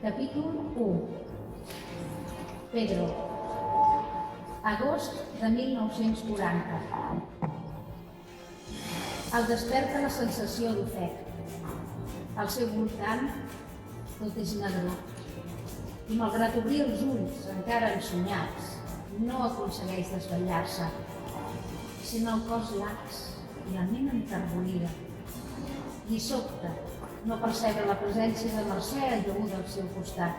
Capítol 1. Pedro. Agost de 1940. El desperta la sensació d'ofec. Al seu voltant tot és negró. I malgrat obrir els ulls, encara ensonyats, no aconsegueix desvetllar-se. Sent el cos lax i la ment enterbolida. Li sobta no percebre la presència de Mercè ajaguda al seu costat.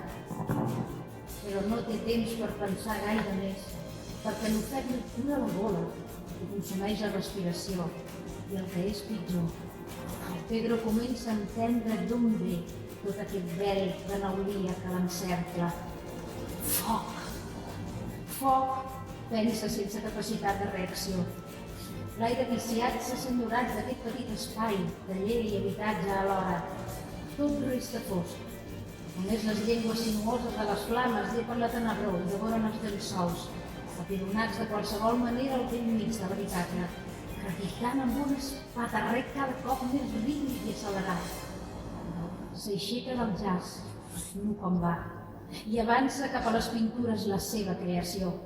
Però no té temps per pensar gaire més, perquè l'ofec li cura la gola i consumeix la respiració. I el que és pitjor, Pedro comença a entendre d'on ve tot aquest vel de neulia que l'encercla. Foc! Foc! Pensa sense capacitat de reacció. L'aire viciat s'ha senyorat d'aquest petit espai, taller i habitatge alhora. Tot resta fosc. Només les llengües sinuoses de les flames llepen la tenebror i devoren els llençols, apironats de qualsevol manera al vell mig de l'habitacle, crepicant amb un espatarrec cada cop més rítmic i accelerat. S'aixeca del jaç, nu com va, i avança cap a les pintures la seva creació.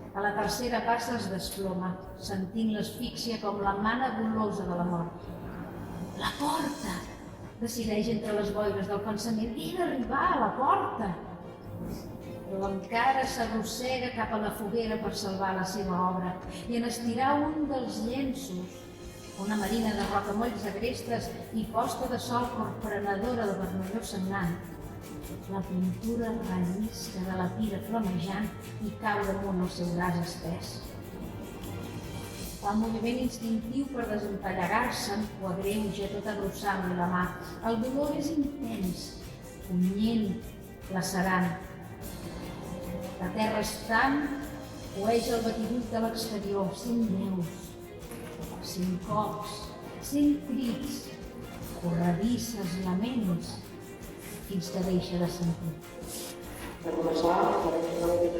A la tercera passa es desploma, sentint l'asfíxia com la mana golosa de la mort. La porta! Decideix entre les boires del pensament. He d'arribar a la porta! Però encara s'arrossega cap a la foguera per salvar la seva obra i en estirar un dels llenços, una marina de rocamolls agrestes i posta de sol corprenedora de vermelló sagnant, la pintura rellisca de la tira flamejant i cau damunt el seu braç espès. El moviment instintiu per desempallegar-se'n ho agreuja tot arrossant-li la mà. El dolor és intens, punyent, lacerant. La terra estant oeix el batibull de l'exterior, sent veus, sent cops, sent crits, corredisses laments, fins que deixa de sentir. Per començar, farem una mica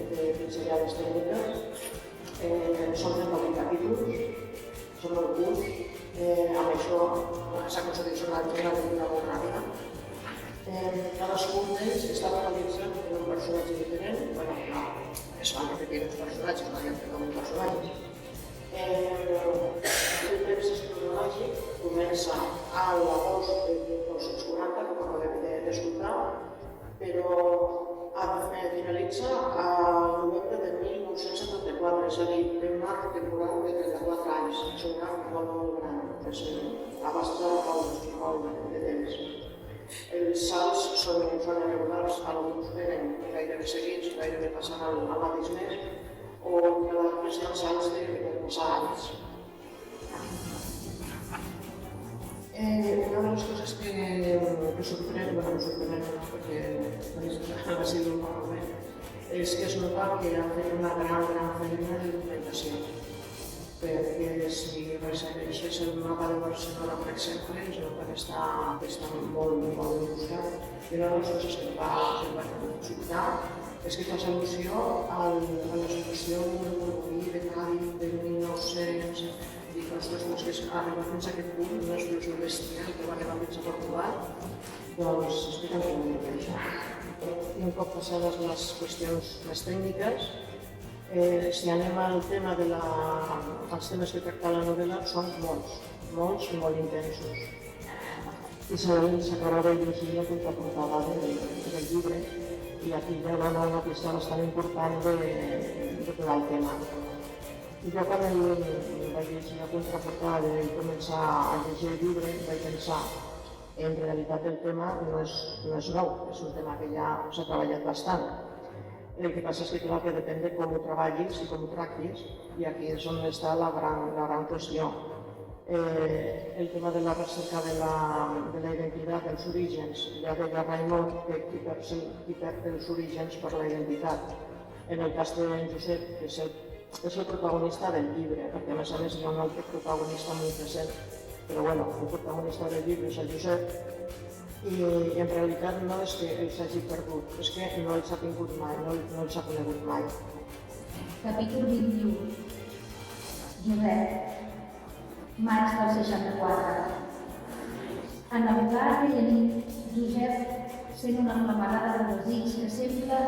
de pinzellades tècniques. Són 38 capítols, són molt curts. Amb això s'ha aconseguit ser una lectura molt ràpida. Cadascun d'ells està localitzat en un personatge diferent. Es van repetir els personatges, no hi ha fet un personatge. El temps cronològic comença a l'agost de 1940, com acabem d'escoltar, però finalitza al novembre de 1974, és a dir, té un arc temporal de 34 anys. És un arc molt gran, abasta molt de temps. Els salts són irregulars, alguns venen gairebé seguits, gairebé passant al mateix mes, o cada mes hi ha salts de passar anys. Una de les coses que sorprèn, no perquè ha sigut molt bé, és que es nota que han fet una gran feina de documentació. Perquè si ressegueixes el mapa de Barcelona, per exemple, es nota que està molt il·lustrat. I una de les coses que em va sobtar és que fa al·lusió a la situació del Borbí de Cádiz de 1900, i que ostres, que arriba fins a aquest punt, una situació bestial que va arribar fins a Portugal, doncs explica'ns una mica això. I un cop passades les qüestions més tècniques, si anem al tema els temes que tracta la novel·la, són molts i molt intensos. I s'acabava de llegir la contraportada del llibre, i aquí hi ha una qüestió bastant important de tot el tema. I jo quan vaig llegir la contraportada i començar a llegir el llibre, vaig pensar en realitat el tema no és nou, és un tema que ja s'ha treballat bastant. El que passa és que clar que depèn de com ho treballis i com ho tractis, i aquí és on està la gran qüestió. El tema de la recerca de la identitat, dels orígens. Ja deia Raimon que qui perd els orígens per la identitat. En el cas de Josep, que és el protagonista del llibre, perquè a més hi ha un altre protagonista molt present, però bueno, el protagonista del llibre és el Josep, i en realitat no és que els hagi perdut, és que no els ha tingut mai, no els ha conegut mai. Capítol 21. Josep. Maig del 64. En la tarda i a nit, Josep sent una flamarada de desig que sembla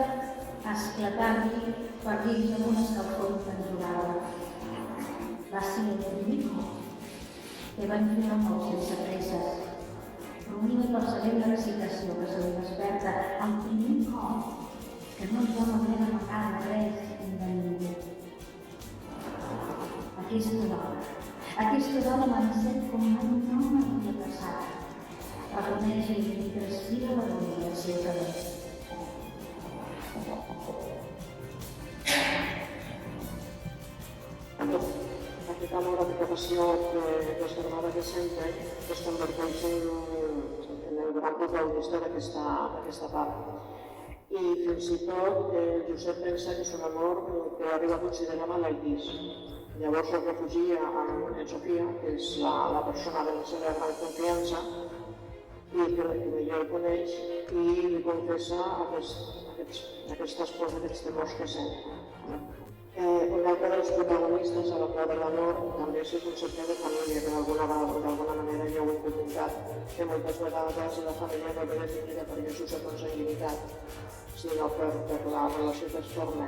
esclatar-li per dins amb una escalfor incontrolable. Va ser el primer cop que van fer un amor sense presses. Rumina per saber la recitació que se li desperta el primer cop que no hi ha manera d'amagar de res ni de ningú. Aquesta dona m'encén com mai no m'havia passat. Reconeix i respira la bonia del seu cabell. Aquest amor, aquesta passió que es tornava que sempre es converteix en el gran protagonista d'aquesta part. I fins i tot Josep pensa que és un amor que arriba a considerar malaltís. Llavors es refugia en Sofia, que és la persona de la seva gran confiança, i que millor el coneix i li confessa aquestes coses, aquests temors que sent. Un altre dels protagonistes a la clau de l'amor també és el concepte de família, que d'alguna manera ja ho he comentat, que moltes vegades la família no ve definida per Jesús en consanguinitat, sinó per la relació que es forma.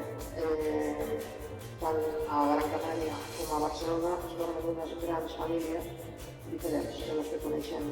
Tant a Gran Canària com a Barcelona es formen unes grans famílies diferents de les que coneixem.